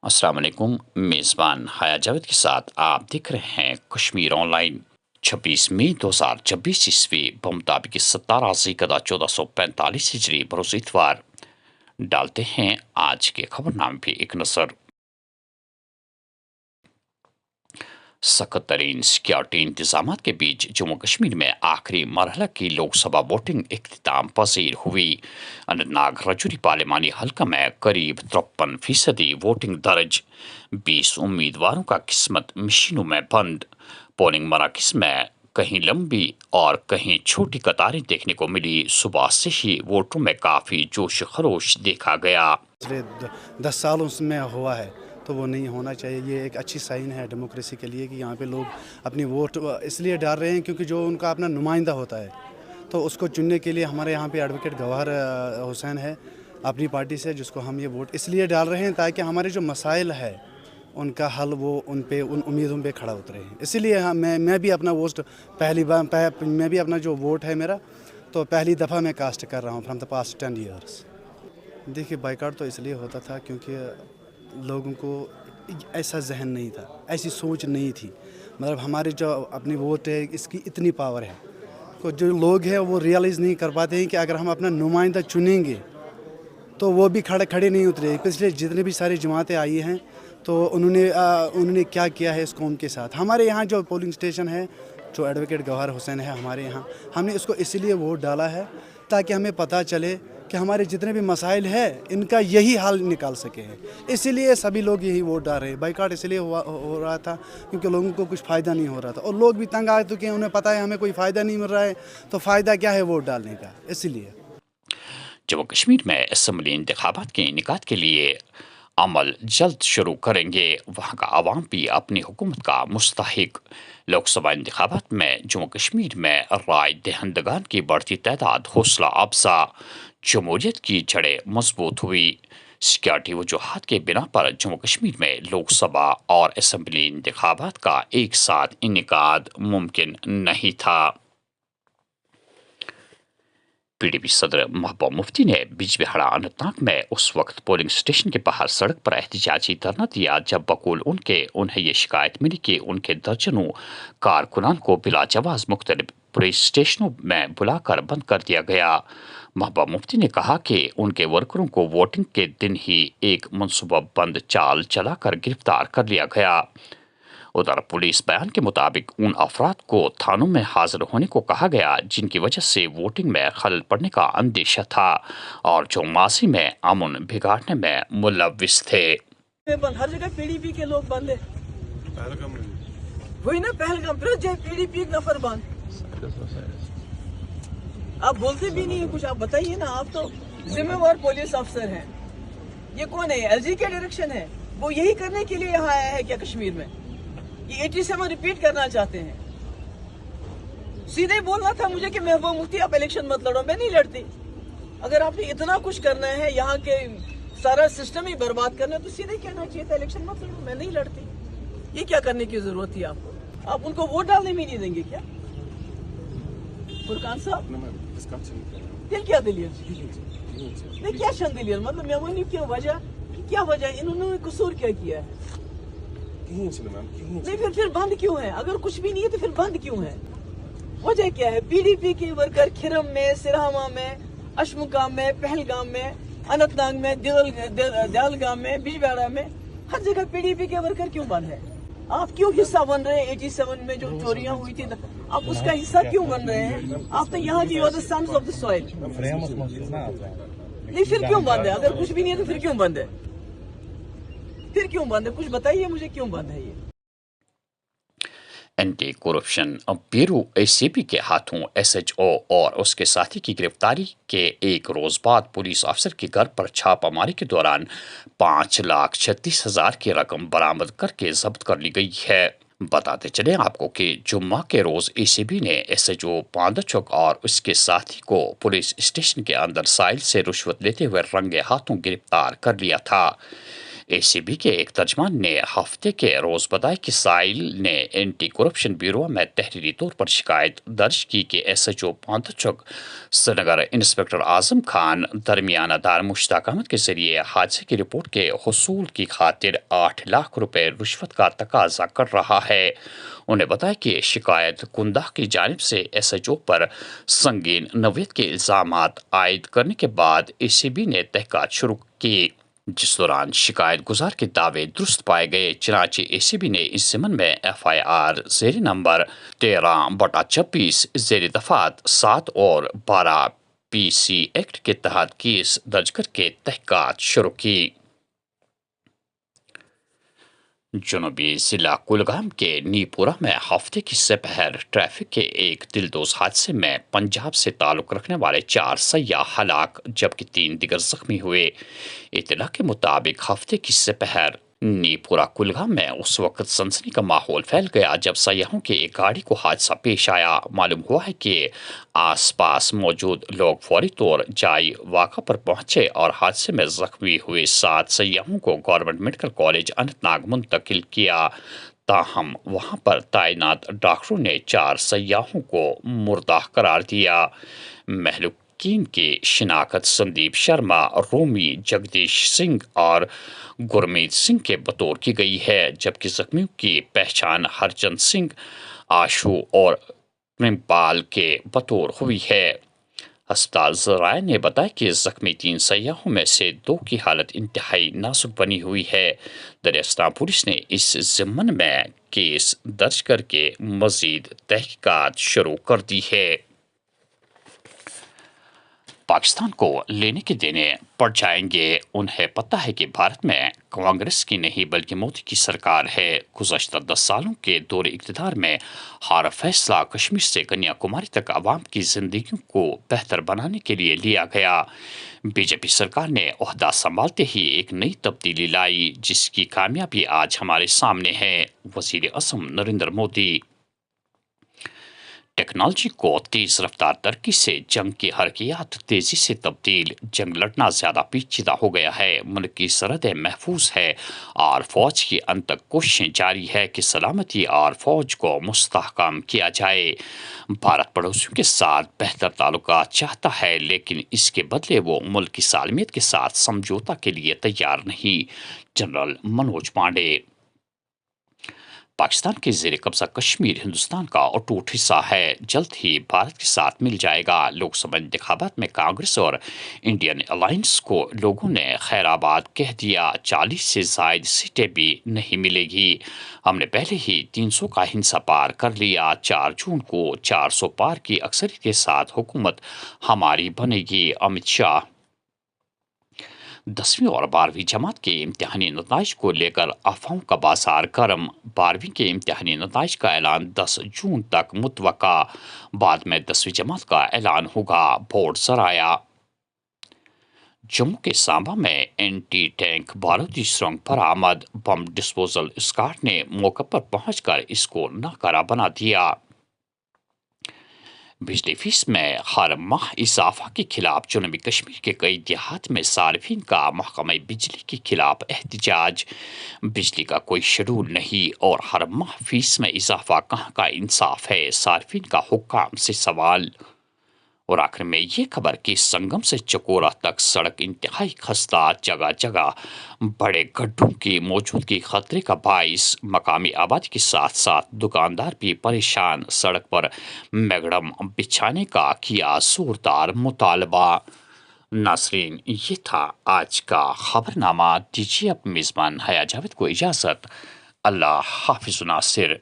अस्सलाम वालेकुम। मेज़बान हाया जावेद के साथ आप देख रहे हैं कश्मीर ऑनलाइन। 26 मई 2026 ईस्वी बमुताबिक 17 ज़ीक़दा 1445 हिजरी बरोज़ इतवार। डालते हैं आज के खबरनामे पे एक नज़र। सख्त तरीन सिक्योरिटी इंतजाम के बीच जम्मू कश्मीर में आखिरी मरहला की लोकसभा वोटिंग इख्तिताम पसीर हुई। अनंतनाग रजौरी पार्लिमानी हल्का में करीब 53% वोटिंग दर्ज। 20 उम्मीदवारों का किस्मत मशीनों में बंद। पोलिंग मराकज में कहीं लंबी और कहीं छोटी कतारें देखने को मिली। सुबह से ही वोटरों में काफ़ी जोश खरोश देखा गया। पिछले 10 सालों में हुआ है तो वो नहीं होना चाहिए। ये एक अच्छी साइन है डेमोक्रेसी के लिए कि यहाँ पे लोग अपनी वोट इसलिए डाल रहे हैं क्योंकि जो उनका अपना नुमाइंदा होता है तो उसको चुनने के लिए हमारे यहाँ पे एडवोकेट गवाहर हुसैन है अपनी पार्टी से, जिसको हम ये वोट इसलिए डाल रहे हैं ताकि हमारे जो मसाइल है उनका हल वो उन उम्मीदों पे खड़ा उतरे हैं। इसीलिए मैं भी अपना वोट पहली बार मैं भी अपना जो वोट है मेरा तो पहली दफ़ा मैं कास्ट कर रहा हूँ फ्रॉम द पास्ट 10 ईयर्स। देखिए बाइकाट तो इसलिए होता था क्योंकि लोगों को ऐसा जहन नहीं था, ऐसी सोच नहीं थी। मतलब हमारे जो अपनी वोट है इसकी इतनी पावर है तो जो लोग हैं वो रियलाइज़ नहीं कर पाते हैं कि अगर हम अपना नुमाइंदा चुनेंगे तो वो भी खड़े नहीं उतरे। पिछले जितने भी सारी जमातें आई हैं तो उन्होंने क्या किया है इस कौम के साथ। हमारे यहाँ जो पोलिंग स्टेशन है जो एडवोकेट गवाहर हुसैन है हमारे यहाँ, हमने इसको इसलिए वोट डाला है ताकि हमें पता चले कि हमारे जितने भी मसाइल है इनका यही हल निकाल सके हैं। इसीलिए सभी लोग यही वोट डाल रहे हैं। बाइकाट इसलिए हो रहा था क्योंकि लोगों को कुछ फ़ायदा नहीं हो रहा था और लोग भी तंग आ चुके हैं, उन्हें पता है हमें कोई फ़ायदा नहीं मिल रहा है तो फ़ायदा क्या है वोट डालने का। इसलिए जम्मू कश्मीर में असम्बली इंतखाबात के इनेकाद के लिए अमल जल्द शुरू करेंगे। वहाँ का आवाम भी अपनी हुकूमत का मुस्तहिक। लोकसभा इंतखाबात में जम्मू कश्मीर में राय दहंदगान की बढ़ती तादाद हौसला अफजा। जमहूरियत की जड़ें मजबूत हुई। सिक्योरिटी वजूहात के बिना पर जम्मू कश्मीर में लोकसभा और असम्बली इंतखाबात का एक साथ इनेकाद मुमकिन नहीं था। पीडीपी सदर महबूबा मुफ्ती ने बिजबिहाड़ा अनंतनाग में उस वक्त पोलिंग स्टेशन के बाहर सड़क पर एहतजाजी धरना दिया जब बकौल उन्हें ये शिकायत मिली कि उनके दर्जनों कारकुनान को बिला जवाज मुख्तलिफ पुलिस स्टेशनों में बुलाकर बंद कर दिया गया। महबूबा मुफ्ती ने कहा कि उनके वर्करों को वोटिंग के दिन ही एक मनसूबा बंद चाल चलाकर गिरफ्तार कर लिया गया। उधर पुलिस बयान के मुताबिक उन अफराद को थानों में हाजिर होने को कहा गया जिनकी वजह से वोटिंग में खलल पड़ने का अंदेशा था और जो माजी में अमन बिगाड़ने में मुलविस थे। हर जगह पीडीपी के लोग बंद है। वही ना पहलगाम पीडीपी एक नफर बंद। आप बोलते भी नहीं है कुछ, आप बताइए ना। आप तो जिम्मेवार पुलिस अफसर हैं। ये कौन है? एलजी के डायरेक्शन है? वो यही करने के लिए यहाँ आया है क्या कश्मीर में? ये 87 रिपीट करना चाहते हैं। सीधे बोलना था मुझे कि महबूबा मुफ्ती आप इलेक्शन मत लड़ो। मैं नहीं लड़ती। अगर आपने इतना कुछ करना है, यहाँ के सारा सिस्टम ही बर्बाद करना है तो सीधे कहना चाहिए था इलेक्शन मत लड़ो, मैं नहीं लड़ती। ये क्या करने की जरूरत थी आपको? आप उनको वोट डालने में नहीं देंगे क्या? फुरकान साहब दिल क्या दिलियर नहीं, क्या शन दिलियर मतलब मेहमानी क्यों वजह, क्या वजह, इन्होंने कसूर क्या किया है? नहीं फिर बंद क्यों है? अगर कुछ भी नहीं है तो फिर बंद क्यों है? वजह क्या है? पीडीपी के वर्कर खिरम में, सिरहामा में, अशमुकाम में, पहलगाम में, अनंतनाग में, दयालगाम में, बिजबिहाड़ा में, हर जगह पीडीपी के वर्कर क्यों बंद है? आप क्यों हिस्सा बन रहे हैं? 87 में जो चोरियां हुई थी आप उसका हिस्सा क्यों बन रहे हैं? आप तो यहाँ की सन्स ऑफ द सॉइल। नहीं फिर क्यों बंद है? अगर कुछ भी नहीं है तो फिर क्यों बंद है? फिर क्यों बंद है? कुछ बताइए मुझे, क्यों बंद है ये? एंटी करप्शन ब्यूरो एसीपी के हाथों एसएचओ और उसके साथी की गिरफ्तारी के एक रोज बाद पुलिस अफसर के घर पर छापामारी के दौरान 5,36,000 की रकम बरामद करके जब्त कर ली गई है। बताते चले आपको कि जुम्मा के रोज एसीबी ने एसएचओ पांदचौक और उसके साथी को पुलिस स्टेशन के अंदर साइल से रिश्वत लेते हुए रंगे हाथों गिरफ्तार कर लिया था। ACB के एक तर्जमान ने हफ्ते के रोज बताया कि साइल ने एंटी करप्शन ब्यूरो में तहरीरी तौर पर शिकायत दर्ज की कि SHO पांतचक श्रीनगर इंस्पेक्टर आजम खान दरमियाना दार मुश्ताक अहमद के जरिए हादसे की रिपोर्ट के हुसूल की खातिर 8 लाख रुपए रिश्वत का तकाजा कर रहा है। उन्हें बताया कि शिकायत कुंदा की जानिब से SHO पर संगीन नवीयत के इल्जाम आयद करने के बाद ACB ने तहकीकात शुरू की, जिस दौरान शिकायत गुजार के दावे दुरुस्त पाए गए। चनाचे ACB ने इस ज़िमन में FIR ज़ेर नंबर 13/26 ज़ेर दफात 7 और 12 PC एक्ट के तहत केस दर्ज करके तहकीकात शुरू की। जनूबी जिला कुलगाम के नीपुरा में हफ्ते की सपहर ट्रैफिक के एक दिलदोज हादसे में पंजाब से ताल्लुक रखने वाले 4 सयाह हलाक जबकि 3 दिगर जख्मी हुए। इत्तला के मुताबिक हफ्ते की सपहर नीपुरा कुलगाम में उस वक्त सनसनी का माहौल फैल गया जब सयाहों की एक गाड़ी को हादसा पेश आया। मालूम हुआ है कि आसपास मौजूद लोग फौरी तौर जाई वाक़ा पर पहुंचे और हादसे में जख्मी हुए 7 सयाहों को गवर्नमेंट मेडिकल कॉलेज अनंतनाग मुंतकिल किया। ताहम वहां पर तैनात डॉक्टरों ने 4 सयाहों को मुर्दा करार दिया। महलूकीन की शिनाख्त संदीप शर्मा, रोमी, जगदीश सिंह और गुरमीत सिंह के बतौर की गई है, जबकि जख्मियों की पहचान हरचंद सिंह, आशु और प्रेमपाल के बतौर हुई है। अस्पताल ज़राए ने बताया कि जख्मी 3 सयाहों में से 2 की हालत इंतहाई नाजुक बनी हुई है। दरियास्तान पुलिस ने इस ज़िम्मन में केस दर्ज करके मजीद तहकीकात शुरू कर दी है। पाकिस्तान को लेने के देने पड़ जाएंगे। उन्हें पता है कि भारत में कांग्रेस की नहीं बल्कि मोदी की सरकार है। गुज़श्ता 10 सालों के दौरे इक़्तिदार में हर फैसला कश्मीर से कन्याकुमारी तक आवाम की जिंदगी को बेहतर बनाने के लिए लिया गया। बीजेपी सरकार ने ओहदा संभालते ही एक नई तब्दीली लाई जिसकी कामयाबी आज हमारे सामने है। वज़ीर आज़म नरेंद्र मोदी टेक्नोलॉजी को तेज रफ्तार तरक्की से जंग की हरकियात तेजी से तब्दील, जंग लड़ना ज्यादा पेचीदा हो गया है, मुल्क की सरहदें महफूज है और फौज की अंतक कोशिशें जारी है कि सलामती और फौज को मुस्तहकम किया जाए। भारत पड़ोसियों के साथ बेहतर ताल्लुकात चाहता है लेकिन इसके बदले वो मुल्क की सालमियत के साथ समझौता के लिए तैयार नहीं। जनरल मनोज पांडे पाकिस्तान के ज़ेर कब्जा कश्मीर हिंदुस्तान का अटूट हिस्सा है, जल्द ही भारत के साथ मिल जाएगा। लोकसभा इंतखाबात में कांग्रेस और इंडियन अलायंस को लोगों ने खैराबाद कह दिया, 40 से ज़ायद सीटें भी नहीं मिलेगी। हमने पहले ही 300 का हिंसा पार कर लिया। 4 जून को 400 पार की अक्सरियत के साथ हुकूमत हमारी बनेगी। अमित शाह 10वीं और 12वीं जमात के इम्तिहानी नताइज को लेकर अफवाहों का बाजार गर्म। 12वीं के इम्तिहानी नताइज का ऐलान 10 जून तक मुतवक्का, बाद में 10वीं जमात का ऐलान होगा। बोर्ड सराया जम्मू के सांबा में एंटी टैंक बारूदी सुरंग बरामद, बम डिस्पोजल स्क्वाड ने मौके पर पहुंचकर इसको नाकारा बना दिया। बिजली फीस में हर माह इजाफा के खिलाफ जनूबी कश्मीर के कई देहात में सार्फिन का महकमा बिजली के खिलाफ एहतजाज। बिजली का कोई शेड्यूल नहीं और हर माह फीस में इजाफा कहाँ का इंसाफ है, सार्फिन का हुक्काम से सवाल। और आखिर में ये खबर कि संगम से चकोरा तक सड़क इंतहाई खस्ता, जगह जगह बड़े गड्ढों की मौजूदगी खतरे का बाइस, मकामी आबादी के साथ साथ दुकानदार भी परेशान। सड़क पर मैगडम बिछाने का किया जोरदार मुतालबा। नासरीन, ये था आज का खबरनामा। दीजिए अपने मेज़बान हया जावेद को इजाज़त। अल्लाह हाफिज़ नासिर।